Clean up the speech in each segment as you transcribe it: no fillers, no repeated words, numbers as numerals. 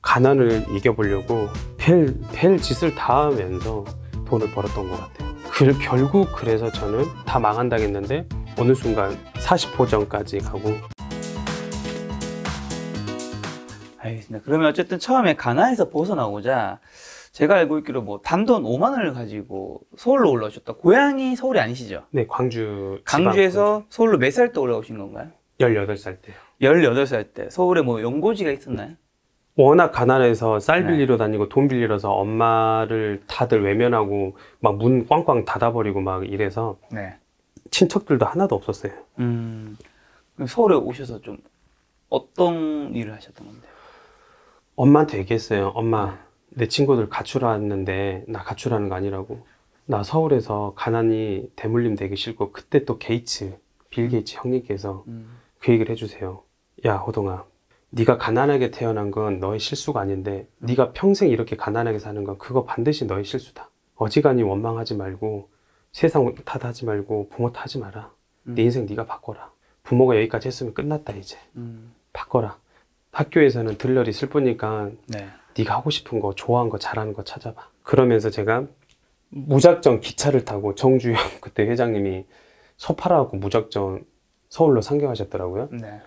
가난을 이겨보려고 별 짓을 다 하면서 돈을 벌었던 것 같아요. 결국 그래서 저는 다 망한다겠는데 어느 순간 40호점까지 가고. 알겠습니다. 그러면 어쨌든 처음에 가나에서 벗어나고자 제가 알고 있기로 뭐 단돈 5만 원을 가지고 서울로 올라오셨다. 고향이 서울이 아니시죠? 네, 광주. 광주에서 서울로 몇 살 때 올라오신 건가요? 18살 때요. 18살 때. 서울에 뭐 연고지가 있었나요? 워낙 가난해서 쌀 빌리러 다니고 돈 빌리러서 엄마를 다들 외면하고 막 문 꽝꽝 닫아버리고 막 이래서 네. 친척들도 하나도 없었어요. 그럼 서울에 오셔서 좀 어떤 일을 하셨던 건데요? 엄마한테 얘기했어요. 엄마, 내 친구들 가출하는데 나 가출하는 거 아니라고. 나 서울에서 가난이 대물림 되기 싫고. 그때 또 빌 게이츠 형님께서 그 얘기를 해주세요. 야, 호동아, 네가 가난하게 태어난 건 너의 실수가 아닌데 네가 평생 이렇게 가난하게 사는 건 그거 반드시 너의 실수다. 어지간히 원망하지 말고 세상 탓하지 말고 부모 탓하지 마라. 네 인생 네가 바꿔라. 부모가 여기까지 했으면 끝났다 이제. 바꿔라. 학교에서는 들러리 슬프니까 네가 하고 싶은 거, 좋아하는 거, 잘하는 거 찾아봐. 그러면서 제가 무작정 기차를 타고 정주영 그때 회장님이 소 팔아갖고 무작정 서울로 상경하셨더라고요. 네.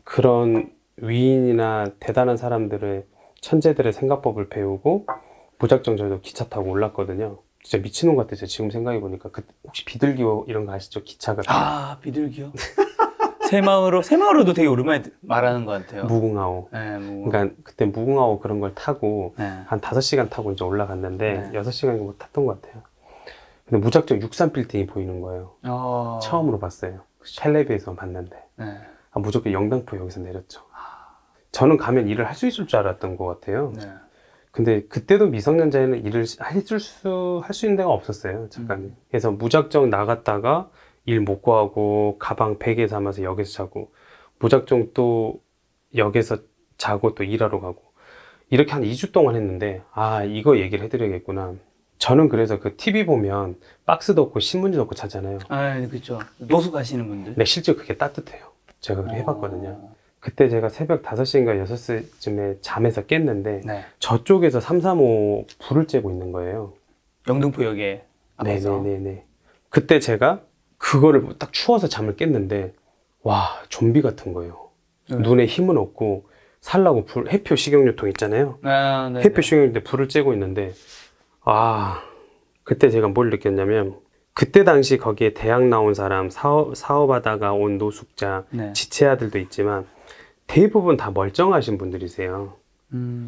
그런 위인이나 대단한 사람들의 천재들의 생각법을 배우고 무작정 저도 기차 타고 올랐거든요. 진짜 미친놈 같았어요. 지금 생각해보니까. 혹시 비둘기호 이런 거 아시죠? 기차가. 아, 비둘기요? 새마을호도 되게 오랜만에 말하는 것 같아요. 무궁화호. 네, 그러니까 그때 무궁화호 그런 걸 타고 한 5시간 타고 이제 올라갔는데 6시간 정도 탔던 것 같아요. 근데 무작정 63 빌딩이 보이는 거예요. 처음으로 봤어요. 텔레비에서 봤는데. 무조건 영등포 여기서 내렸죠. 저는 가면 일을 할 수 있을 줄 알았던 것 같아요. 근데 그때도 미성년자에는 일을 할 수 있는 데가 없었어요. 잠깐. 그래서 무작정 나갔다가 일 못 구하고 가방 베개 삼아서 역에서 자고 무작정 또 역에서 자고 또 일하러 가고 이렇게 한 2주 동안 했는데 이거 얘기를 해드려야겠구나. 저는 그래서 그 TV 보면 박스도 없고 신문지도 없고 자잖아요. 그렇죠. 노숙 하시는 분들. 네, 실제 그게 따뜻해요. 제가 그렇게 해봤거든요. 그때 제가 새벽 5시인가 6시쯤에 잠에서 깼는데 저쪽에서 335 불을 쬐고 있는 거예요. 영등포역에 앞에서. 네네네네. 그때 제가 그거를 딱 추워서 잠을 깼는데 와, 좀비 같은 거예요. 눈에 힘은 없고 살라고 해표 식용유통 있잖아요. 해표 식용유인데 불을 쬐고 있는데 그때 제가 뭘 느꼈냐면 그때 당시 거기에 대학 나온 사람, 사업하다가 온 노숙자, 지체아들도 있지만 대부분 다 멀쩡하신 분들이세요.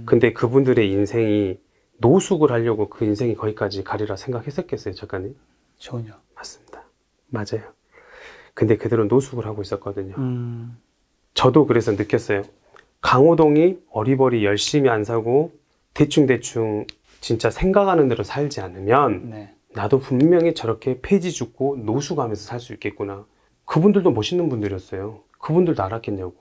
근데 그분들의 인생이 노숙을 하려고 그 인생이 거기까지 가리라 생각했었겠어요, 작가님? 전혀. 맞습니다. 맞아요. 근데 그들은 노숙을 하고 있었거든요. 저도 그래서 느꼈어요. 강호동이 어리버리 열심히 안 사고 대충대충 진짜 생각하는 대로 살지 않으면 나도 분명히 저렇게 폐지 죽고 노숙하면서 살 수 있겠구나. 그분들도 멋있는 분들이었어요. 그분들도 알았겠냐고.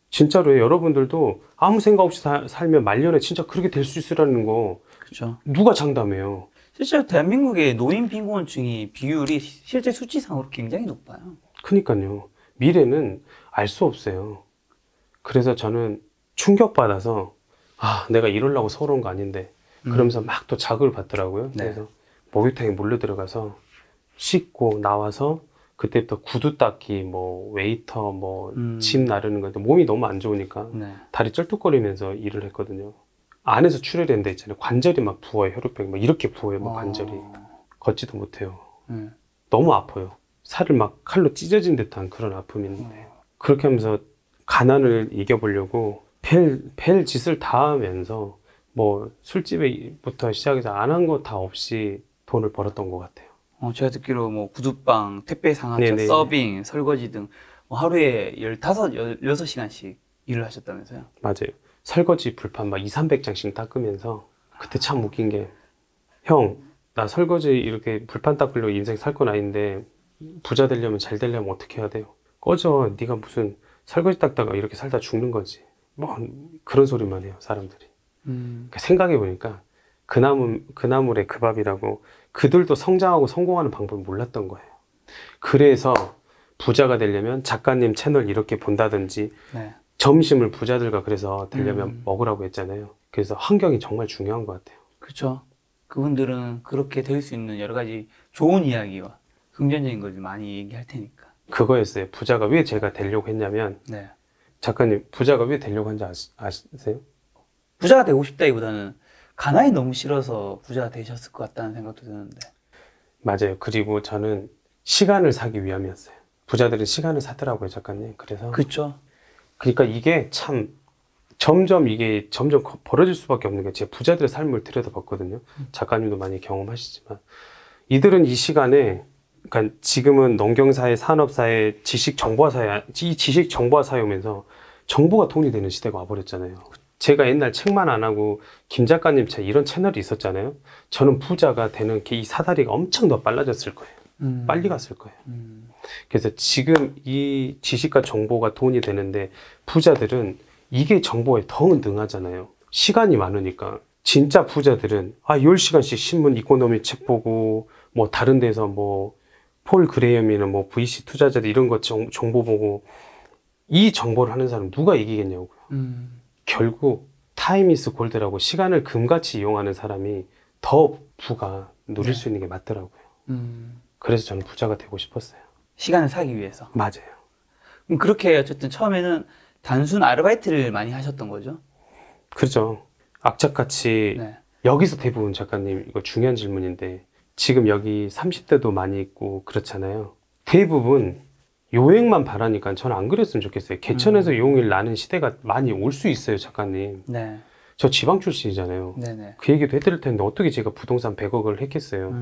진짜로요. 여러분들도 아무 생각 없이 살면 말년에 진짜 그렇게 될 수 있으라는 거 그렇죠. 누가 장담해요. 실제로 대한민국의 노인 빈곤층이 비율이 실제 수치상으로 굉장히 높아요. 그러니까요. 미래는 알 수 없어요. 그래서 저는 충격받아서 내가 이러려고 서울 온 거 아닌데 그러면서 막 또 자극을 받더라고요. 그래서 목욕탕에 몰려 들어가서 씻고 나와서 그때부터 구두 닦기, 뭐 웨이터, 뭐 집 나르는 건데 몸이 너무 안 좋으니까 다리 쩔뚝거리면서 일을 했거든요. 안에서 출혈된 데 있잖아요. 관절이 막 부어요. 혈액병 막 이렇게 부어요. 막 관절이 걷지도 못해요. 너무 아파요. 살을 막 칼로 찢어진 듯한 그런 아픔인데 그렇게 하면서 가난을 이겨보려고 별 짓을 다 하면서 뭐 술집에부터 시작해서 안 한 거 다 없이 돈을 벌었던 것 같아요. 제가 듣기로 뭐 구두방, 택배 상하차, 서빙, 설거지 등 뭐 하루에 16시간씩 일을 하셨다면서요? 맞아요. 설거지 불판 막 200~300장씩 닦으면서 그때 참 웃긴 게 형, 나 설거지 이렇게 불판 닦으려고 인생 살 건 아닌데 부자 되려면 잘 되려면 어떻게 해야 돼요? 꺼져. 네가 무슨 설거지 닦다가 이렇게 살다 죽는 거지. 뭐 그런 소리만 해요, 사람들이. 그러니까 생각해보니까 그 나물의 그 밥이라고 그들도 성장하고 성공하는 방법을 몰랐던 거예요. 그래서 부자가 되려면 작가님 채널 이렇게 본다든지 점심을 부자들과 그래서 되려면 먹으라고 했잖아요. 그래서 환경이 정말 중요한 것 같아요. 그렇죠. 그분들은 그렇게 될 수 있는 여러 가지 좋은 이야기와 긍정적인 걸 많이 얘기할 테니까. 그거였어요. 부자가 왜 제가 되려고 했냐면, 네. 작가님, 부자가 왜 되려고 한지 아세요? 부자가 되고 싶다기보다는 가난이 너무 싫어서 부자가 되셨을 것 같다는 생각도 드는데. 맞아요. 그리고 저는 시간을 사기 위함이었어요. 부자들은 시간을 사더라고요, 작가님. 그래서. 그렇죠. 그러니까 이게 참, 이게 점점 벌어질 수밖에 없는 게, 제가 부자들의 삶을 들여다봤거든요. 작가님도 많이 경험하시지만. 이들은 이 시간에, 그러니까 지금은 농경사회, 산업사회, 지식정보화사회, 이 지식정보화사회 오면서 정보가 돈이 되는 시대가 와버렸잖아요. 제가 옛날 책만 안 하고 김 작가님 이런 채널이 있었잖아요. 저는 부자가 되는 이 사다리가 엄청 더 빨라졌을 거예요. 빨리 갔을 거예요. 그래서 지금 이 지식과 정보가 돈이 되는데 부자들은 이게 정보에 더 능하잖아요. 시간이 많으니까. 진짜 부자들은 10시간씩 신문 이코노미 책 보고 뭐 다른 데서 뭐 폴 그레이엄이나 뭐 VC 투자자들 이런 거 정보 보고 이 정보를 하는 사람 누가 이기겠냐고요. 결국 타임 이스 골드라고 시간을 금같이 이용하는 사람이 더 부가 누릴 수 있는 게 맞더라고요. 그래서 저는 부자가 되고 싶었어요. 시간을 사기 위해서. 맞아요. 그럼 그렇게 어쨌든 처음에는 단순 아르바이트를 많이 하셨던 거죠? 그렇죠. 악착같이 네. 여기서 대부분 작가님 이거 중요한 질문인데 지금 여기 30대도 많이 있고 그렇잖아요. 대부분 요행만 바라니까 저는 안 그랬으면 좋겠어요. 개천에서 용일 나는 시대가 많이 올 수 있어요, 작가님. 네. 저 지방 출신이잖아요. 네네. 그 얘기도 해드릴 텐데 어떻게 제가 부동산 100억을 했겠어요.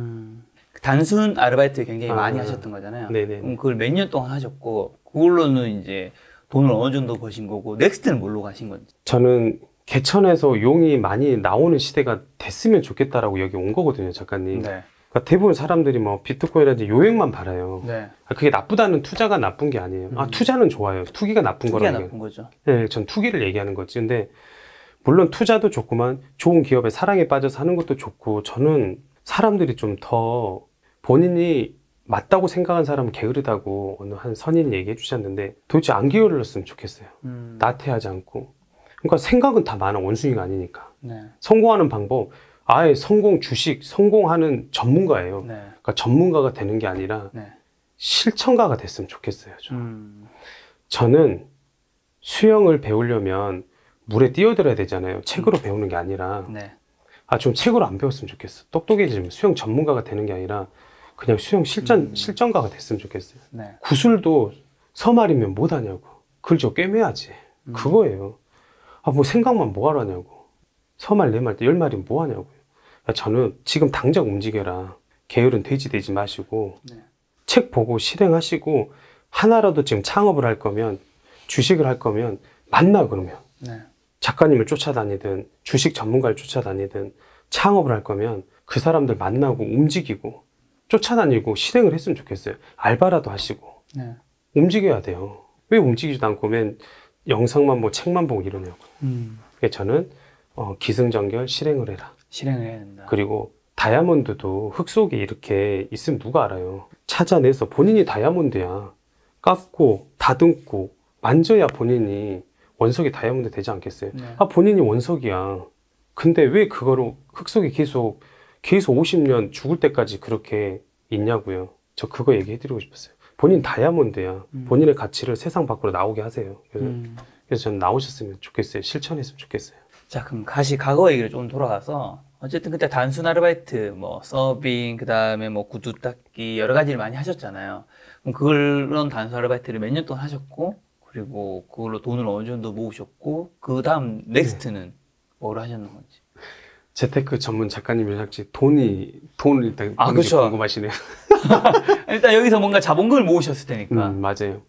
단순 아르바이트 굉장히 많이 아, 하셨던 거잖아요. 네네. 그럼 그걸 몇 년 동안 하셨고 그걸로는 이제 돈을 어느 정도 버신 거고 넥스트는 뭘로 가신 건지. 저는 개천에서 용이 많이 나오는 시대가 됐으면 좋겠다라고 여기 온 거거든요, 작가님. 네. 그러니까 대부분 사람들이 뭐 비트코인이라든지 요행만 바라요. 네. 그게 나쁘다는 투자가 나쁜 게 아니에요. 투자는 좋아요. 투기가 나쁜 투기가 거라는 나쁜 거죠. 네, 전 투기를 얘기하는 거지. 근데 물론 투자도 좋구만 좋은 기업에 사랑에 빠져서 하는 것도 좋고 저는 사람들이 좀 더 본인이 맞다고 생각한 사람은 게으르다고 어느 한 선인이 얘기해 주셨는데 도대체 안 게을렀으면 좋겠어요. 나태하지 않고. 그러니까 생각은 다 많아. 원숭이가 아니니까. 네. 성공하는 방법 아예 주식 성공하는 전문가예요. 네. 그러니까 전문가가 되는 게 아니라 네. 실천가가 됐으면 좋겠어요. 저는 수영을 배우려면 물에 뛰어들어야 되잖아요. 책으로 배우는 게 아니라. 네. 좀 책으로 안 배웠으면 좋겠어. 똑똑해지면 수영 전문가가 되는 게 아니라 그냥 수영 실전가가 됐으면 좋겠어요. 네. 구슬도 서말이면 못하냐고. 글 좀 꿰매야지. 그거예요. 뭐 생각만 뭐하러 하냐고. 서말 4말 10말이면 뭐하냐고요. 저는 지금 당장 움직여라. 게으른 돼지 되지 마시고 네. 책 보고 실행하시고 하나라도 지금 창업을 할 거면 주식을 할 거면 만나 그러면. 네. 작가님을 쫓아다니든 주식 전문가를 쫓아다니든 창업을 할 거면 그 사람들 만나고 움직이고 쫓아다니고 실행을 했으면 좋겠어요. 알바라도 하시고 네. 움직여야 돼요. 왜 움직이지도 않고 맨 영상만 보고 책만 보고 이러냐고요. 그래서 저는 기승전결 실행을 해라. 실행을 해야 된다. 그리고 다이아몬드도 흙 속에 이렇게 있으면 누가 알아요. 찾아내서 본인이 다이아몬드야. 깎고 다듬고 만져야 본인이 원석이 다이아몬드 되지 않겠어요? 네. 본인이 원석이야. 근데 왜 그거로 흙 속에 계속 50년 죽을 때까지 그렇게 있냐고요. 저 그거 얘기해드리고 싶었어요. 본인 다이아몬드야. 본인의 가치를 세상 밖으로 나오게 하세요. 그래서 저는 나오셨으면 좋겠어요. 실천했으면 좋겠어요. 자, 그럼 다시 과거 얘기를 좀 돌아가서 어쨌든 그때 단순 아르바이트, 뭐 서빙, 그 다음에 뭐 구두 닦기 여러 가지를 많이 하셨잖아요. 그럼 그런 단순 아르바이트를 몇 년 동안 하셨고 그리고 그걸로 돈을 어느 정도 모으셨고 그 다음 넥스트는 뭘 하셨는 건지. 재테크 전문 작가님이 혹시 돈을 일단 그렇죠. 궁금하시네요. 일단 여기서 뭔가 자본금을 모으셨을 테니까. 맞아요.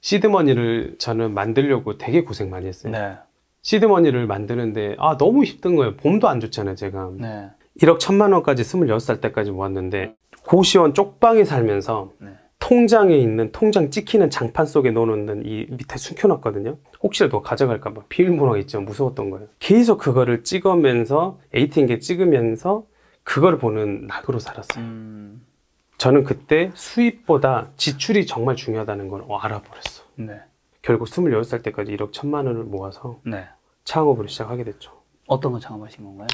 시드머니를 저는 만들려고 되게 고생 많이 했어요. 네. 시드머니를 만드는데 너무 힘든 거예요. 봄도 안 좋잖아요, 제가. 네. 1억 1천만 원까지 26살 때까지 모았는데 고시원 쪽방에 살면서 네. 통장에 있는 통장 찍히는 장판 속에 넣어놓는 이 밑에 숨겨놨거든요. 혹시라도 가져갈까봐 비밀번호가 있죠. 무서웠던 거예요. 계속 그거를 찍으면서 ATM기 찍으면서 그걸 보는 낙으로 살았어요. 저는 그때 수입보다 지출이 정말 중요하다는 걸 알아버렸어. 네. 결국 26살 때까지 1억 1천만 원을 모아서 네. 창업을 시작하게 됐죠. 어떤 거 창업하신 건가요?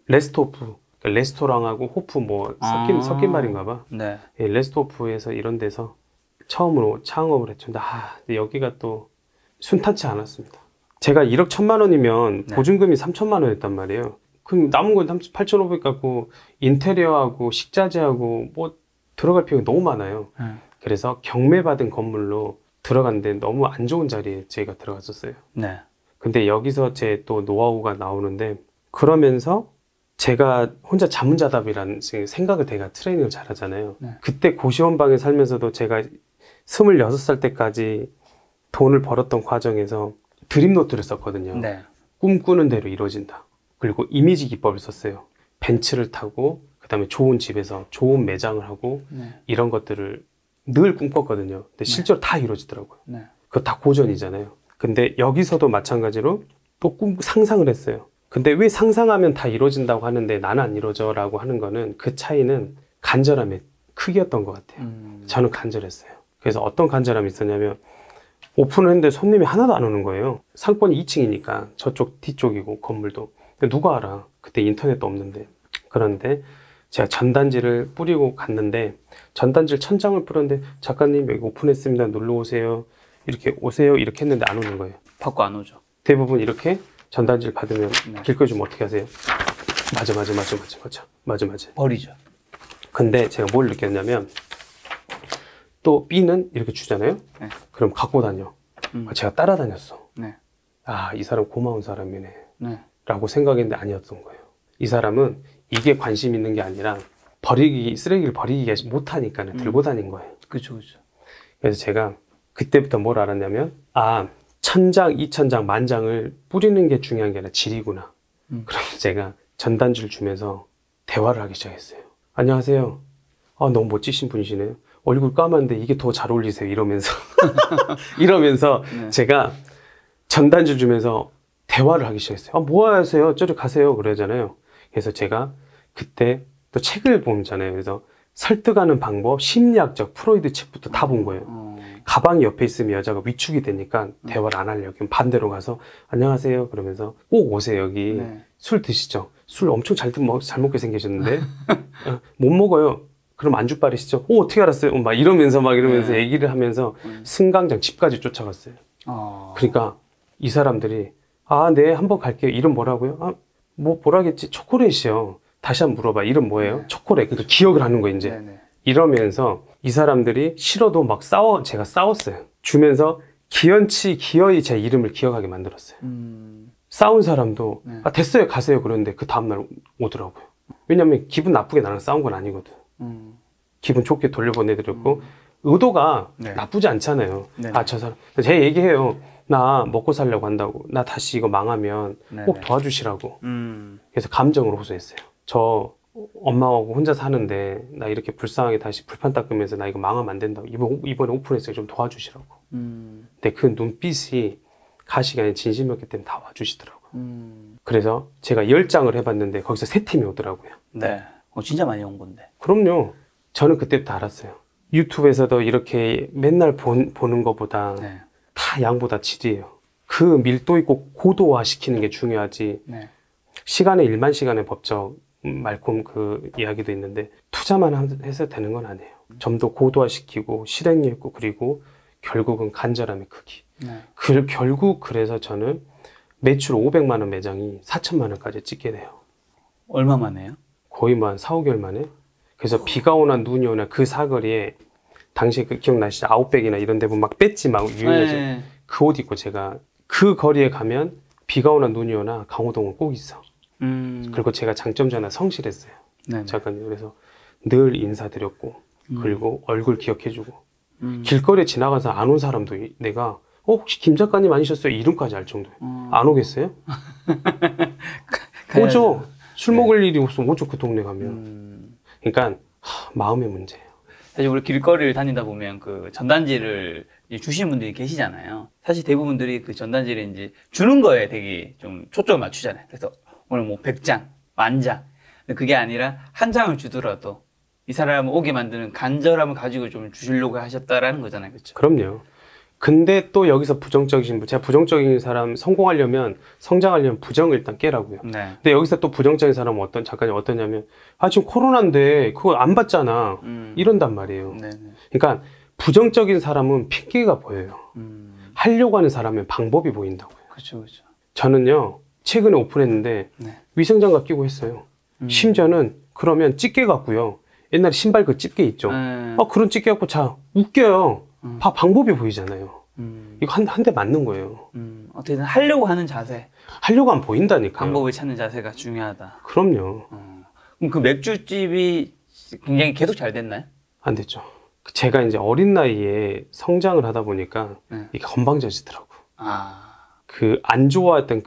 레스토프, 그러니까 레스토랑하고 호프 뭐 섞인 말인가 봐. 네. 예, 레스토프에서 이런 데서 처음으로 창업을 했죠. 근데 여기가 또 순탄치 않았습니다. 제가 1억 1천만 원이면 네. 보증금이 3천만 원이었단 말이에요. 그럼 남은 건 8,500 갖고 인테리어하고 식자재하고 뭐 들어갈 필요가 너무 많아요. 그래서 경매받은 건물로 들어갔는데 너무 안 좋은 자리에 제가 들어갔었어요. 네. 근데 여기서 제 또 노하우가 나오는데, 그러면서 제가 혼자 자문자답이라는 생각을 제가 트레이닝을 잘 하잖아요. 네. 그때 고시원방에 살면서도 제가 26살 때까지 돈을 벌었던 과정에서 드림노트를 썼거든요. 네. 꿈꾸는 대로 이루어진다. 그리고 이미지 기법을 썼어요. 벤츠를 타고 그다음에 좋은 집에서 좋은 매장을 하고 네. 이런 것들을 늘 꿈꿨거든요. 근데 실제로 다 이루어지더라고요. 네. 그거 다 고전이잖아요. 근데 여기서도 마찬가지로 또 상상을 했어요. 근데 왜 상상하면 다 이루어진다고 하는데 나는 안 이루어져 라고 하는 거는, 그 차이는 간절함의 크기였던 것 같아요. 저는 간절했어요. 그래서 어떤 간절함이 있었냐면, 오픈을 했는데 손님이 하나도 안 오는 거예요. 상권이 2층이니까 저쪽 뒤쪽이고 건물도. 근데 누가 알아? 그때 인터넷도 없는데. 그런데 제가 전단지를 뿌리고 갔는데, 전단지를 1000장을 뿌렸는데 작가님 여기 오픈했습니다, 놀러 오세요, 이렇게 오세요 이렇게 했는데 안 오는 거예요. 받고 안 오죠. 대부분 이렇게 전단지를 받으면 네. 길거리 좀 어떻게 하세요? 맞아. 버리죠. 근데 제가 뭘 느꼈냐면, 또 B는 이렇게 주잖아요. 네. 그럼 갖고 다녀. 제가 따라다녔어. 네. 아, 이 사람 고마운 사람이네 네. 라고 생각했는데 아니었던 거예요. 이 사람은 이게 관심 있는 게 아니라 쓰레기를 버리기 못하니까 들고 다닌 거예요. 그렇죠. 그래서 제가 그때부터 뭘 알았냐면, 1000장, 2000장, 10,000장을 뿌리는 게 중요한 게 아니라 질이구나. 그래서 제가 전단지를 주면서 대화를 하기 시작했어요. 안녕하세요. 너무 멋지신 분이시네요. 얼굴 까만데 이게 더 잘 어울리세요. 이러면서 네. 제가 전단지를 주면서 대화를 하기 시작했어요. 뭐 하세요? 저리 가세요. 그러잖아요. 그래서 제가 그때 또 책을 보잖아요. 그래서 설득하는 방법, 심리학적 프로이드 책부터 다 본 거예요. 가방이 옆에 있으면 여자가 위축이 되니까 대화를 안 하려고. 그럼 반대로 가서 안녕하세요 그러면서 꼭 오세요. 여기 네. 술 드시죠? 술 엄청 잘 먹게 생기셨는데 못 먹어요. 그럼 안주 빠르시죠? 어떻게 알았어요? 막 이러면서 네. 얘기를 하면서 승강장 집까지 쫓아갔어요. 그러니까 이 사람들이 네, 한번 갈게요. 이름 뭐라고요? 뭐라겠지? 초콜릿이요. 다시 한번 물어봐. 이름 뭐예요? 네. 초콜릿. 그러니까 기억을 하는 거예요, 이제. 네네. 이러면서 이 사람들이 싫어도 막 제가 싸웠어요. 주면서 기어이 제 이름을 기억하게 만들었어요. 싸운 사람도 네. 됐어요, 가세요. 그러는데 그 다음날 오더라고요. 왜냐면 기분 나쁘게 나랑 싸운 건 아니거든. 기분 좋게 돌려보내드렸고 의도가 네. 나쁘지 않잖아요. 네네. 저 사람, 제가 얘기해요. 나 먹고 살려고 한다고. 나 다시 이거 망하면 네네. 꼭 도와주시라고. 그래서 감정으로 호소했어요. 저 엄마하고 혼자 사는데 나 이렇게 불쌍하게 다시 불판 닦으면서 나 이거 망하면 안 된다고. 이번에 오픈했어요. 좀 도와주시라고. 근데 그 눈빛이 가식이 아닌 진심이었기 때문에 다 와주시더라고요. 그래서 제가 10장을 해봤는데 거기서 3팀이 오더라고요. 네. 진짜 많이 온 건데. 그럼요. 저는 그때부터 알았어요. 유튜브에서도 이렇게 맨날 보는 것보다 네. 다 양보다 질이에요. 그 밀도 있고 고도화 시키는 게 중요하지. 네. 시간의 1만 시간의 법적 말콤 그 이야기도 있는데 투자만 해서 되는 건 아니에요. 좀 더 고도화 시키고 실행력 있고, 그리고 결국은 간절함의 크기. 네. 결국 그래서 저는 매출 500만 원 매장이 4천만 원까지 찍게 돼요. 얼마 만에요? 거의 뭐 한 4, 5개월 만에. 그래서 비가 오나 눈이 오나 그 사거리에 당시에 그 기억나시죠? 아웃백이나 이런 데 보면 막 배지 막 유행하죠. 네. 그 옷 입고 제가 그 거리에 가면 비가 오나 눈이 오나 강호동은 꼭 있어. 그리고 제가 장점주 하나 성실했어요. 네네. 작가님. 그래서 늘 인사드렸고, 그리고 얼굴 기억해주고, 길거리에 지나가서 안 온 사람도 내가 혹시 김 작가님 아니셨어요? 이름까지 알 정도예요. 안 오겠어요? 오죠. 술 먹을 일이 없으면 오죠, 그 동네 가면. 그러니까 마음의 문제예요. 사실 우리 길거리를 다니다 보면 그 전단지를 이제 주시는 분들이 계시잖아요. 사실 대부분들이 그 전단지를 이제 주는 거에 되게 좀 초점을 맞추잖아요. 그래서 오늘 뭐 100장, 10,000장. 근데 그게 아니라 한 장을 주더라도 이 사람을 오게 만드는 간절함을 가지고 좀 주시려고 하셨다라는 거잖아요. 그렇죠? 그럼요. 근데 또 여기서 제가 부정적인 사람 성공하려면, 성장하려면 부정을 일단 깨라고요. 네. 근데 여기서 또 부정적인 사람은 작가님 어떠냐면, 지금 코로나인데 그거 안 받잖아. 이런단 말이에요. 네. 그러니까 부정적인 사람은 핑계가 보여요. 하려고 하는 사람은 방법이 보인다고요. 그렇죠. 저는요, 최근에 오픈했는데 네. 위생장갑 끼고 했어요. 심지어는 그러면 집게 갖고요. 옛날에 신발 그 집게 있죠. 그런 집게 갖고 자 웃겨요. 방법이 보이잖아요. 이거 한 대 맞는 거예요. 어떻게든 하려고 하는 자세, 하려고 하면 보인다니까요. 방법을 찾는 자세가 중요하다. 그럼요. 그럼 그 맥주집이 굉장히 계속 잘 됐나요? 안 됐죠. 제가 이제 어린 나이에 성장을 하다 보니까 네. 이게 건방져지더라고. 네. 안 좋아했던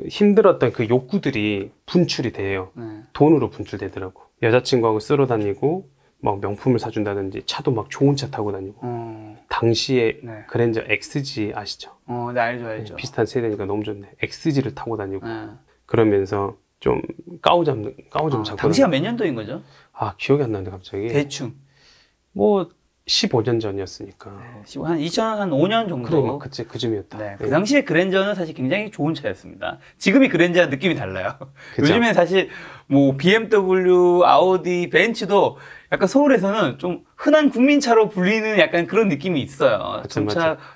힘들었던 그 욕구들이 분출이 돼요. 네. 돈으로 분출되더라고. 여자친구하고 쓰러 다니고, 막 명품을 사준다든지, 차도 막 좋은 차 타고 다니고. 당시에 네. 그랜저 XG 아시죠? 네, 알죠. 비슷한 세대니까 너무 좋네. XG를 타고 다니고. 네. 그러면서 좀 까오점 잡고. 당시가 몇 년도인 거죠? 기억이 안 나는데 갑자기. 대충. 뭐, 15년 전이었으니까. 네, 한 2005년 정도. 그래, 막 그쯤이었다. 네, 그 당시에 그랜저는 사실 굉장히 좋은 차였습니다. 지금이 그랜저랑 느낌이 달라요. 그죠? 요즘엔 사실 뭐 BMW, 아우디, 벤츠도 약간 서울에서는 좀 흔한 국민차로 불리는 약간 그런 느낌이 있어요. 좀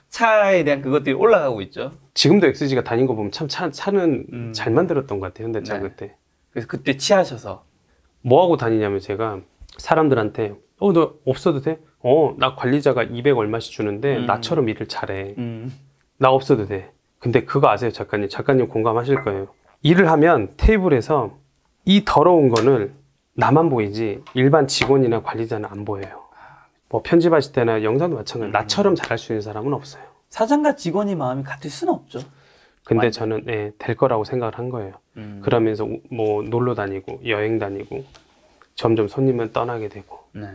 차에 대한 그것들이 올라가고 있죠. 지금도 XG가 다닌 거 보면 참 차는 잘 만들었던 것 같아요. 현대차 네. 그때. 그래서 그때 취하셔서. 뭐 하고 다니냐면 제가 사람들한테 너 없어도 돼? 나 관리자가 200 얼마씩 주는데 나처럼 일을 잘해. 나 없어도 돼. 근데 그거 아세요, 작가님? 작가님 공감하실 거예요. 일을 하면 테이블에서 이 더러운 거를 나만 보이지 일반 직원이나 관리자는 안 보여요. 뭐 편집하실 때나 영상도 마찬가지로 나처럼 잘할 수 있는 사람은 없어요. 사장과 직원이 마음이 같을 수는 없죠. 근데 완전. 저는 될 거라고 생각을 한 거예요. 그러면서 뭐 놀러 다니고 여행 다니고 점점 손님은 떠나게 되고. 네.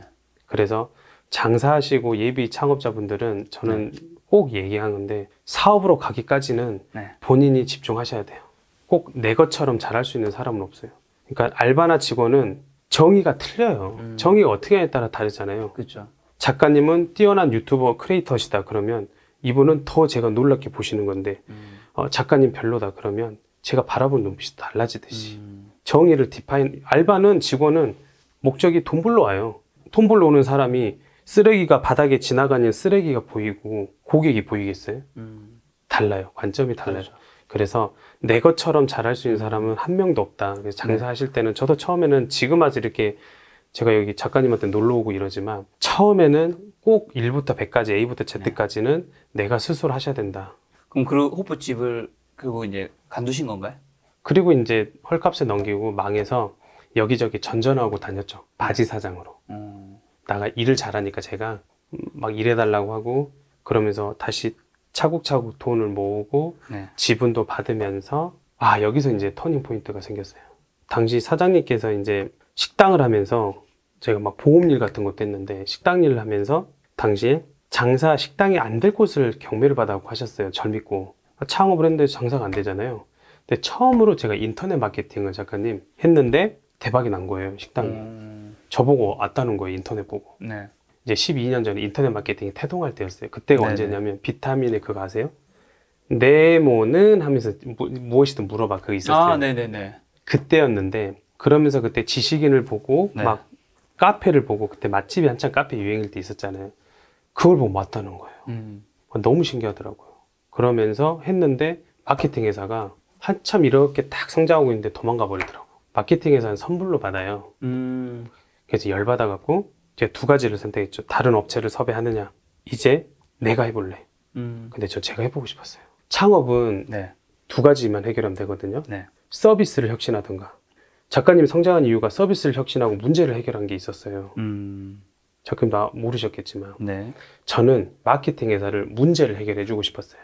그래서 장사하시고 예비 창업자분들은 저는 꼭 얘기하는데 사업으로 가기까지는 본인이 집중하셔야 돼요. 꼭 내 것처럼 잘할 수 있는 사람은 없어요. 그러니까 알바나 직원은 정의가 틀려요. 정의가 어떻게 하냐에 따라 다르잖아요. 그렇죠. 작가님은 뛰어난 유튜버 크리에이터시다 그러면 이분은 더 제가 놀랍게 보시는 건데 작가님 별로다 그러면 제가 바라보는 눈빛이 달라지듯이 정의를 알바는 직원은 목적이 돈 벌러 와요. 돈 벌러 오는 사람이 쓰레기가 바닥에 지나가는 쓰레기가 보이고 고객이 보이겠어요? 달라요. 관점이 달라요. 그렇죠. 그래서 내 것처럼 잘할 수 있는 사람은 한 명도 없다. 그래서 장사하실 때는 저도 처음에는 지금 아직 이렇게 제가 여기 작가님한테 놀러 오고 이러지만 처음에는 꼭 1부터 100까지 A부터 Z까지는 내가 스스로 하셔야 된다. 그럼 그 호프집을 그리고 이제 간두신 건가요? 그리고 이제 헐값에 넘기고 망해서 여기저기 전전하고 다녔죠. 바지 사장으로. 나가 일을 잘하니까 제가 막 일해달라고 하고 그러면서 다시 차곡차곡 돈을 모으고 지분도 받으면서 여기서 이제 터닝 포인트가 생겼어요. 당시 사장님께서 이제 식당을 하면서 제가 막 보험일 같은 것도 했는데 식당 일을 하면서 당시에 식당이 안 될 곳을 경매를 받아갖고 하셨어요. 절 믿고. 창업을 했는데 장사가 안 되잖아요. 근데 처음으로 제가 인터넷 마케팅을 작가님 했는데 대박이 난 거예요. 식당이. 저보고 왔다는 거예요. 인터넷 보고. 네. 이제 12년 전에 인터넷 마케팅이 태동할 때였어요. 그때가 언제냐면 비타민의 그거 아세요? 네모는 하면서 무엇이든 물어봐 그게 있었어요. 네네네. 그때였는데 그러면서 그때 지식인을 보고 막 카페를 보고 그때 맛집이 한창 카페 유행일 때 있었잖아요. 그걸 보고 왔다는 거예요. 너무 신기하더라고요. 그러면서 했는데 마케팅 회사가 한참 이렇게 딱 성장하고 있는데 도망가 버리더라고. 마케팅 회사는 선불로 받아요. 그래서 열받아갖고 제가 두 가지를 선택했죠. 다른 업체를 섭외하느냐. 이제 내가 해볼래. 근데 제가 해보고 싶었어요. 창업은 두 가지만 해결하면 되거든요. 서비스를 혁신하든가. 작가님이 성장한 이유가 서비스를 혁신하고 문제를 해결한 게 있었어요. 작가님 다 모르셨겠지만 저는 마케팅 회사를 문제를 해결해주고 싶었어요.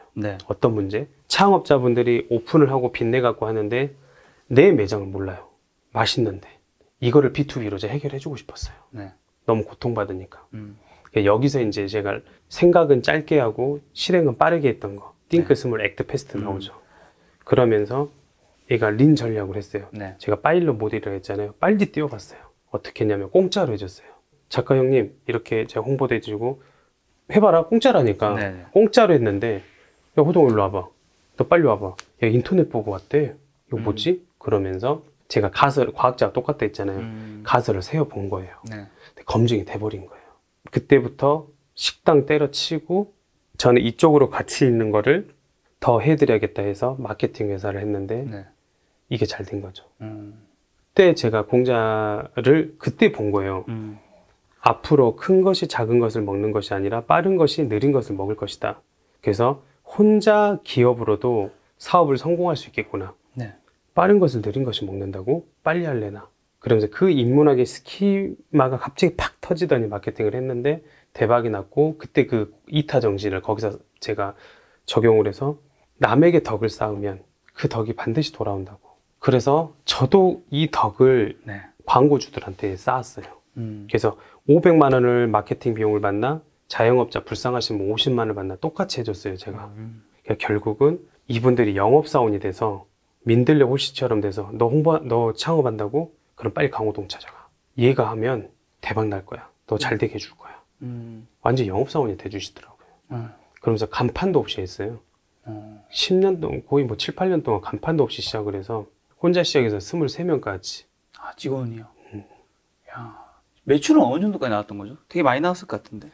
어떤 문제? 창업자분들이 오픈을 하고 빚내갖고 하는데 내 매장을 몰라요. 맛있는데 이거를 B2B로 제가 해결해주고 싶었어요. 너무 고통받으니까. 여기서 이제 제가 생각은 짧게 하고 실행은 빠르게 했던 거. Think Small, Act Fast 나오죠. 그러면서 얘가 린 전략을 했어요. 제가 파일럿 모델을 했잖아요. 빨리 뛰어봤어요. 어떻게 했냐면 공짜로 해줬어요. 작가 형님 이렇게 제가 홍보도 해주고 해봐라 공짜라니까. 네네. 공짜로 했는데 야 호동 일로 와봐. 너 빨리 와봐. 야 인터넷 보고 왔대. 이거 뭐지? 그러면서 제가 가설 과학자가 똑같다 했잖아요. 가설을 세어본 거예요. 네. 근데 검증이 돼버린 거예요. 그때부터 식당 때려치고 저는 이쪽으로 같이 있는 거를 더 해드려야겠다 해서 마케팅 회사를 했는데 네. 이게 잘 된 거죠. 그때 제가 공자를 그때 본 거예요. 앞으로 큰 것이 작은 것을 먹는 것이 아니라 빠른 것이 느린 것을 먹을 것이다. 그래서 혼자 기업으로도 사업을 성공할 수 있겠구나. 네. 빠른 것을 느린 것이 먹는다고? 빨리 할래나? 그러면서 그 인문학의 스키마가 갑자기 팍 터지더니 마케팅을 했는데 대박이 났고, 그때 그 이타 정신을 거기서 제가 적용을 해서 남에게 덕을 쌓으면 그 덕이 반드시 돌아온다고. 그래서 저도 이 덕을 네. 광고주들한테 쌓았어요. 그래서 500만 원을 마케팅 비용을 받나 자영업자 불쌍하시면 50만 원을 받나 똑같이 해줬어요, 제가. 그러니까 결국은 이분들이 영업사원이 돼서 민들레 홀씨처럼 돼서 너 창업한다고? 그럼 빨리 강호동 찾아가. 얘가 하면 대박 날 거야. 너 잘 되게 해줄 거야. 완전 영업사원이 돼주시더라고요. 그러면서 간판도 없이 했어요. 10년 동안, 거의 뭐 7, 8년 동안 간판도 없이 시작을 해서 혼자 시작해서 23명까지. 아, 직원이요? 야, 매출은 어느 정도까지 나왔던 거죠? 되게 많이 나왔을 것 같은데.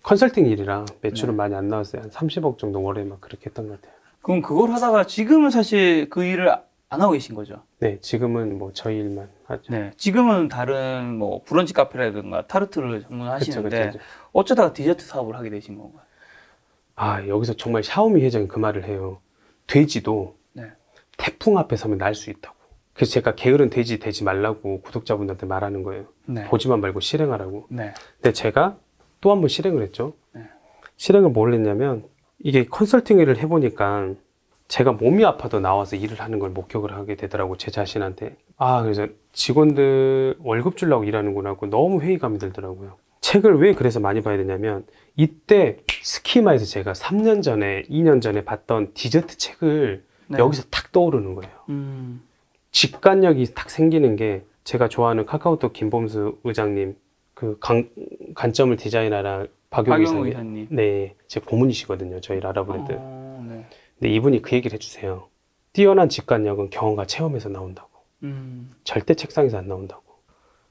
컨설팅 일이라 매출은 네. 많이 안 나왔어요. 한 30억 정도 월에 막 그렇게 했던 것 같아요. 그럼 그걸 하다가 지금은 사실 그 일을 안 하고 계신 거죠? 네, 지금은 뭐 저희 일만 하죠. 네. 지금은 다른 뭐 브런치 카페라든가 타르트를 전문하시는데 그쵸. 어쩌다가 디저트 사업을 하게 되신 건가요? 아, 여기서 정말 샤오미 회장이 그 말을 해요. 돼지도 네. 태풍 앞에 서면 날 수 있다고. 그래서 제가 게으른 돼지 되지 말라고 구독자분들한테 말하는 거예요. 네. 보지만 말고 실행하라고. 네. 근데 제가 또 한 번 실행을 했죠. 네. 실행을 뭘 했냐면, 이게 컨설팅 일을 해보니까 제가 몸이 아파도 나와서 일을 하는 걸 목격을 하게 되더라고, 제 자신한테. 아, 그래서 직원들 월급 주려고 일하는구나 하고 너무 회의감이 들더라고요. 책을 왜 그래서 많이 봐야 되냐면, 이때 스키마에서 제가 3년 전에, 2년 전에 봤던 디저트 책을 네. 여기서 탁 떠오르는 거예요. 직관력이 탁 생기는 게, 제가 좋아하는 카카오톡 김범수 의장님, 그 관점을 디자인하라 박용희 이사님. 네, 제 고문이시거든요. 저희 라라브레드. 네. 근데 이분이 그 얘기를 해주세요. 뛰어난 직관력은 경험과 체험에서 나온다고. 절대 책상에서 안 나온다고.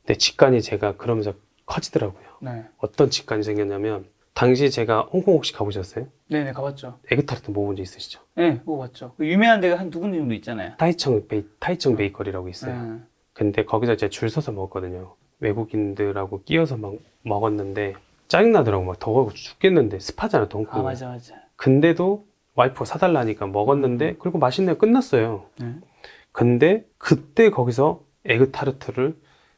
근데 직관이 제가 그러면서 커지더라고요. 네. 어떤 직관이 생겼냐면, 당시 제가 홍콩 혹시 가보셨어요? 네네, 가봤죠. 에그타르트 먹어본 적 있으시죠? 네, 먹어봤죠. 그 유명한 데가 한 두 군데 정도 있잖아요. 타이청 베이커리라고 있어요. 네. 근데 거기서 제가 줄 서서 먹었거든요. 외국인들하고 끼어서 막 먹었는데 짜증나더라고. 막 더워 죽겠는데, 습하잖아, 또 홍콩. 아, 맞아. 근데도 와이프가 사달라니까 먹었는데, 그리고 맛있네요. 끝났어요. 네. 근데 그때 거기서 에그타르트를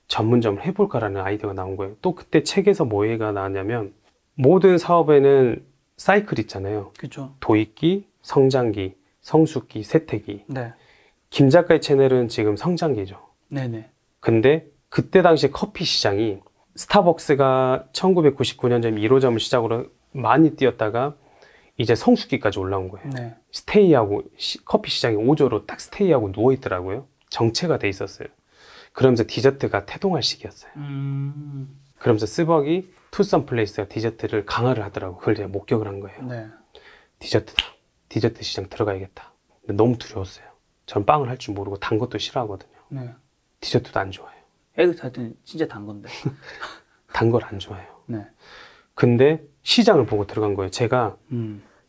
전문점을 해볼까라는 아이디어가 나온 거예요. 또 그때 책에서 뭐 얘기가 나왔냐면, 모든 사업에는 사이클 있잖아요. 그쵸. 도입기, 성장기, 성숙기, 쇠퇴기. 네. 김 작가의 채널은 지금 성장기죠. 네네. 근데 그때 당시 커피 시장이, 스타벅스가 1999년쯤 1호점을 시작으로 많이 뛰었다가 이제 성숙기까지 올라온 거예요. 네. 스테이하고 커피 시장이 5조로 딱 스테이하고 누워있더라고요. 정체가 돼 있었어요. 그러면서 디저트가 태동할 시기였어요. 그러면서 스벅이 투썸 플레이스가 디저트를 강화를 하더라고요. 그걸 제가 목격을 한 거예요. 네. 디저트다. 디저트 시장 들어가야겠다. 근데 너무 두려웠어요. 전 빵을 할 줄 모르고 단 것도 싫어하거든요. 네. 디저트도 안 좋아해요. 에그타르트는 진짜 단 건데. 단 걸 안 좋아해요. 네. 근데 시장을 보고 들어간 거예요. 제가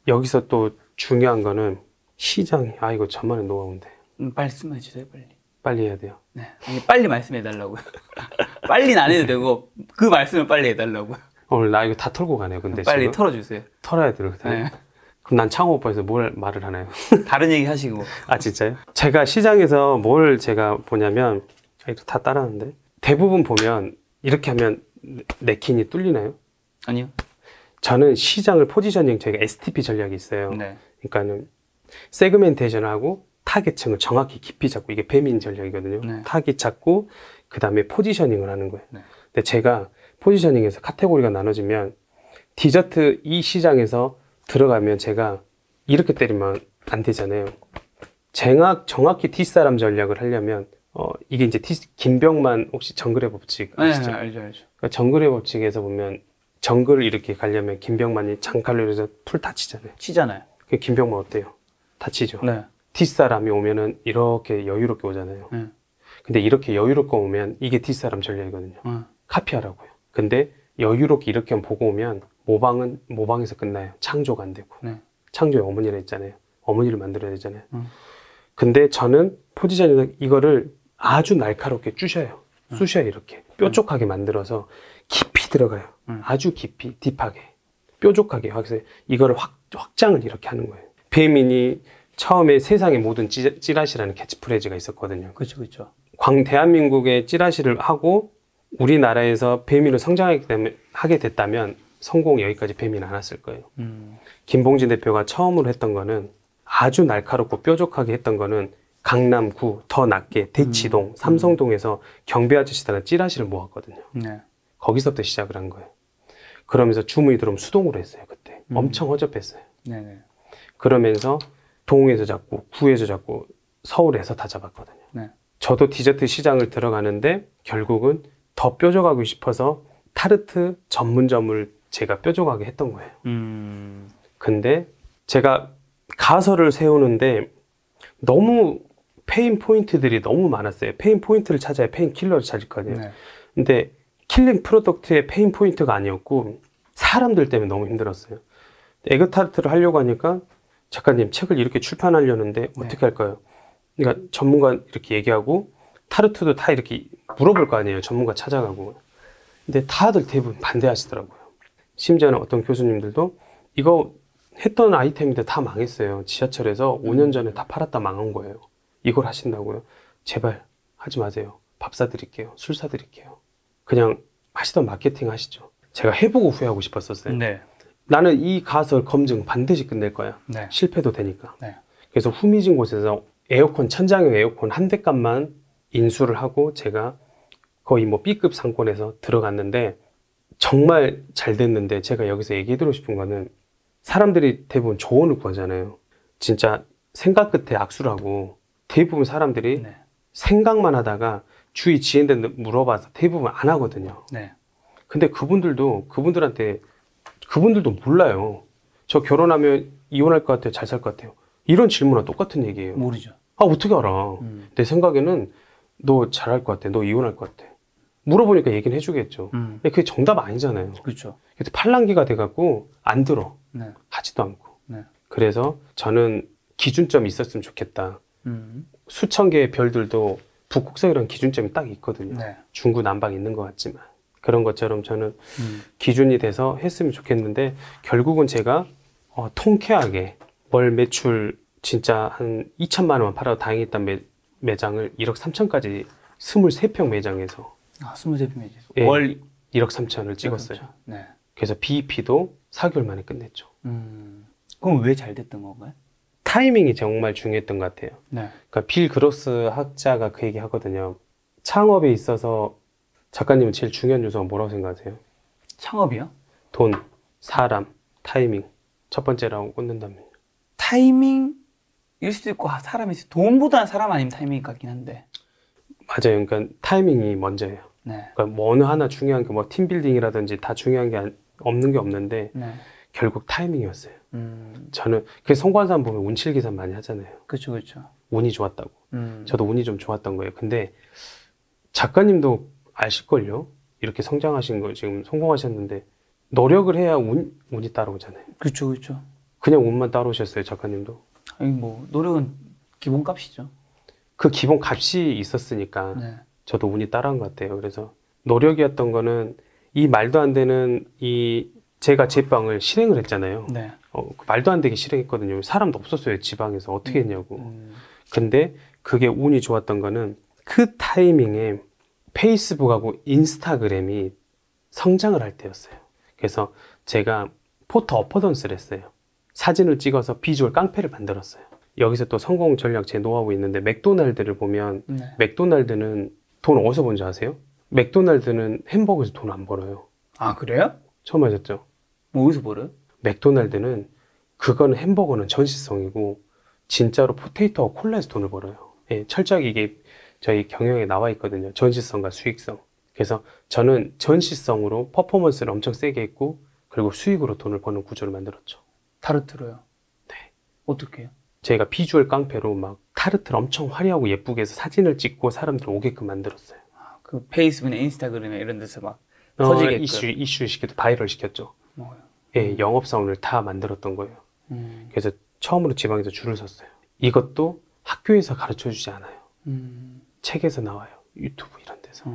여기서 또 중요한 거는 시장이, 아, 이거 저만의 노하우인데. 말씀해 주세요, 빨리. 빨리 해야 돼요. 네. 아니, 빨리 말씀해 달라고요. 빨리는 안 해도 되고, 그 말씀을 빨리 해달라고요. 오늘 나 이거 다 털고 가네요. 근데 빨리 지금 털어주세요. 털어야 되거든요. 네. 그럼 난 창업 오빠에서 뭘 말을 하나요? 다른 얘기 하시고. 아, 진짜요? 제가 시장에서 뭘 제가 보냐면, 아, 이거 다 따라하는데, 대부분 보면 이렇게 하면 네킨이 뚫리나요? 아니요. 저는 시장을 포지셔닝, 저희가 STP 전략이 있어요. 네. 그러니까는 세그멘테이션을 하고 타겟층을 정확히 깊이 잡고, 이게 배민 전략이거든요. 네. 타겟 잡고 그 다음에 포지셔닝을 하는 거예요. 네. 근데 제가 포지셔닝에서 카테고리가 나눠지면, 디저트 이 시장에서 들어가면 제가 이렇게 때리면 안 되잖아요. 정확히 뒷사람 전략을 하려면, 이게 이제 김병만 혹시 정글의 법칙 네, 아시죠? 알죠. 그러니까 정글의 법칙에서 보면 정글을 이렇게 가려면 김병만이 장칼로 해서 풀 다치잖아요. 치잖아요. 그 김병만 어때요? 다치죠. 네. 뒷사람이 오면은 이렇게 여유롭게 오잖아요. 네. 근데 이렇게 여유롭게 오면 이게 뒷사람 전략이거든요. 카피하라고요. 근데 여유롭게 이렇게 보고 오면 모방에서 끝나요. 창조가 안 되고. 네. 창조의 어머니라 했잖아요. 어머니를 만들어야 되잖아요. 근데 저는 포지션에서 이거를 아주 날카롭게 쑤셔요. 쑤셔요, 이렇게. 뾰족하게 만들어서 깊이 들어가요. 아주 깊이, 딥하게. 뾰족하게. 그래서 이거를 확장을 이렇게 하는 거예요. 배민이 처음에 세상의 모든 찌라시라는 캐치프레이즈가 있었거든요. 그렇죠, 그렇죠. 대한민국의 찌라시를 하고 우리나라에서 배민으로 성장하게 됐다면 성공 여기까지 배민은 안 왔을 거예요. 김봉진 대표가 처음으로 했던 거는 아주 날카롭고 뾰족하게 했던 거는 강남구, 더 낮게 대치동, 삼성동에서 경비 아저씨들은 찌라시를 모았거든요. 네. 거기서부터 시작을 한 거예요. 그러면서 주문이 들어오면 수동으로 했어요, 그때. 엄청 허접했어요. 네네. 그러면서 동에서 잡고, 구에서 잡고, 서울에서 다 잡았거든요. 네. 저도 디저트 시장을 들어가는데 결국은 더 뾰족하고 싶어서 타르트 전문점을 제가 뾰족하게 했던 거예요. 근데 제가 가설을 세우는데 너무 페인 포인트들이 너무 많았어요. 페인 포인트를 찾아야 페인 킬러를 찾았거든요. 네. 근데 킬링 프로덕트의 페인 포인트가 아니었고 사람들 때문에 너무 힘들었어요. 에그타르트를 하려고 하니까 작가님 책을 이렇게 출판하려는데 어떻게 할까요? 그러니까 전문가 이렇게 얘기하고 타르트도 다 이렇게 물어볼 거 아니에요. 전문가 찾아가고. 근데 다들 대부분 반대하시더라고요. 심지어는 어떤 교수님들도 이거 했던 아이템인데 다 망했어요. 지하철에서 5년 전에 다 팔았다 망한 거예요. 이걸 하신다고요? 제발 하지 마세요. 밥 사드릴게요. 술 사드릴게요. 그냥 하시던 마케팅 하시죠. 제가 해보고 후회하고 싶었었어요. 네. 나는 이 가설 검증 반드시 끝낼 거야. 네. 실패도 되니까. 네. 그래서 후미진 곳에서 에어컨, 천장형 에어컨 한 대 값만 인수를 하고 제가 거의 뭐 B급 상권에서 들어갔는데 정말 잘 됐는데 제가 여기서 얘기해드리고 싶은 거는 사람들이 대부분 조언을 구하잖아요. 진짜 생각 끝에 악수를 하고 대부분 사람들이 네. 생각만 하다가 주위 지인들 물어봐서 대부분 안 하거든요. 네. 근데 그분들도 몰라요. 저 결혼하면 이혼할 것 같아요? 잘 살 것 같아요? 이런 질문과 똑같은 얘기예요. 모르죠. 아, 어떻게 알아? 내 생각에는 너 잘할 것 같아. 너 이혼할 것 같아. 물어보니까 얘기는 해주겠죠. 근데 그게 정답 아니잖아요. 그렇죠. 그래서 팔랑귀가 돼갖고 안 들어. 네. 하지도 않고. 네. 그래서 저는 기준점이 있었으면 좋겠다. 수천 개의 별들도 북극성이라는 기준점이 딱 있거든요. 네. 중구난방 있는 것 같지만. 그런 것처럼 저는 기준이 돼서 했으면 좋겠는데 결국은 제가 통쾌하게 월 매출 진짜 한 2천만 원 팔아도 다행했던 매장을 1억 3천까지 23평 매장에서 23평이죠. 예, 월 1억 3천을 찍었어요. 네. 그래서 BEP도 4개월 만에 끝냈죠. 그럼 왜 잘 됐던 건가요? 타이밍이 정말 중요했던 것 같아요. 네. 그러니까 빌 그로스 학자가 그 얘기 하거든요. 창업에 있어서 작가님은 제일 중요한 요소가 뭐라고 생각하세요? 창업이요? 돈, 사람, 타이밍. 첫 번째라고 꽂는다면. 타이밍일 수도 있고 사람이 돈보다는 사람 아니면 타이밍 같긴 한데. 맞아요. 그러니까 타이밍이 먼저예요. 네. 그러니까 뭐 어느 하나 중요한 게 뭐 팀빌딩이라든지 다 중요한 게 없는 게 없는데 네. 결국 타이밍이었어요. 저는 그래서 성공한 사람 보면 운칠 계산 많이 하잖아요. 그렇죠, 그렇죠. 운이 좋았다고. 저도 운이 좀 좋았던 거예요. 근데 작가님도 아실걸요? 이렇게 성장하신 거 지금 성공하셨는데 노력을 해야 운이 따라오잖아요. 그렇죠, 그렇죠. 그냥 운만 따라오셨어요, 작가님도? 아니 뭐 노력은 기본값이죠. 그 기본 값이 있었으니까 네. 저도 운이 따라온 것 같아요. 그래서 노력이었던 거는 이 말도 안 되는 제가 제빵을 실행을 했잖아요. 네. 그 말도 안 되게 실행했거든요. 사람도 없었어요, 지방에서. 어떻게 했냐고. 근데 그게 운이 좋았던 거는 그 타이밍에 페이스북하고 인스타그램이 성장을 할 때였어요. 그래서 제가 포토 어퍼던스를 했어요. 사진을 찍어서 비주얼 깡패를 만들었어요. 여기서 또 성공 전략 제 노하우 있는데 맥도날드를 보면 네. 맥도날드는 돈 어디서 번지 아세요? 맥도날드는 햄버거에서 돈 안 벌어요. 아 그래요? 처음 하셨죠? 뭐 어디서 벌어요? 맥도날드는 그거는 햄버거는 전시성이고 진짜로 포테이토와 콜라에서 돈을 벌어요. 예, 철저하게 이게 저희 경영에 나와 있거든요. 전시성과 수익성. 그래서 저는 전시성으로 퍼포먼스를 엄청 세게 했고 그리고 수익으로 돈을 버는 구조를 만들었죠. 타르트로요? 네. 어떻게 해요? 제가 비주얼 깡패로 막 타르트를 엄청 화려하고 예쁘게 해서 사진을 찍고 사람들 오게끔 만들었어요. 그 페이스북이나 인스타그램에 이런 데서 막 퍼지게끔. 이슈 시켜도 바이럴 시켰죠. 뭐요? 예, 영업사원을 다 만들었던 거예요. 그래서 처음으로 지방에서 줄을 섰어요. 이것도 학교에서 가르쳐 주지 않아요. 책에서 나와요. 유튜브 이런 데서.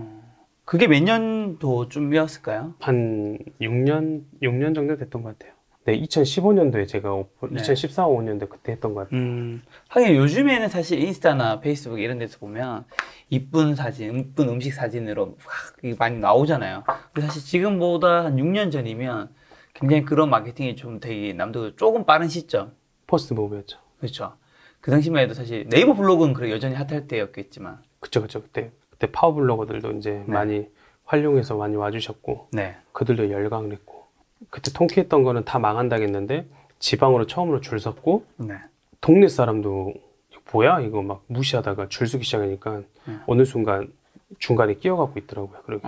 그게 몇 년도쯤이었을까요? 한 6년 정도 됐던 것 같아요. 네, 2015년도에 제가 네. 2014, 15년도 그때 했던 것 같아요. 하긴 요즘에는 사실 인스타나 페이스북 이런 데서 보면 이쁜 사진, 이쁜 음식 사진으로 막 이게 많이 나오잖아요. 근데 사실 지금보다 한 6년 전이면 굉장히 그런 마케팅이 좀 되게 남도 조금 빠른 시점. 포스트 무브였죠. 그렇죠. 그 당시만 해도 사실 네이버 블로그는 그래 여전히 핫할 때였겠지만. 그쵸. 그때 파워블로거들도 이제 네. 많이 활용해서 많이 와주셨고, 네. 그들도 열광을 했고, 그때 통쾌했던 거는 다 망한다겠는데, 지방으로 처음으로 줄 섰고, 네. 동네 사람도 이거 뭐야? 이거 막 무시하다가 줄 서기 시작하니까, 어느 순간 중간에 끼어가고 있더라고요. 그렇게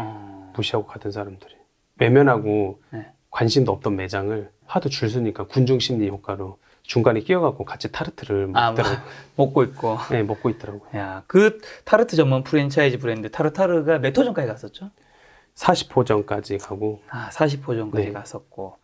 무시하고 가던 사람들이. 외면하고 네. 관심도 없던 매장을 하도 줄 서니까 군중 심리 효과로 중간에 끼어가고 같이 타르트를 먹더라고요. 먹고 있고. 네, 먹고 있더라고요. 야, 그 타르트 전문 프랜차이즈 브랜드 타르타르가 몇 호점까지 갔었죠? 40호점까지 가고, 40호점까지 네. 갔었고.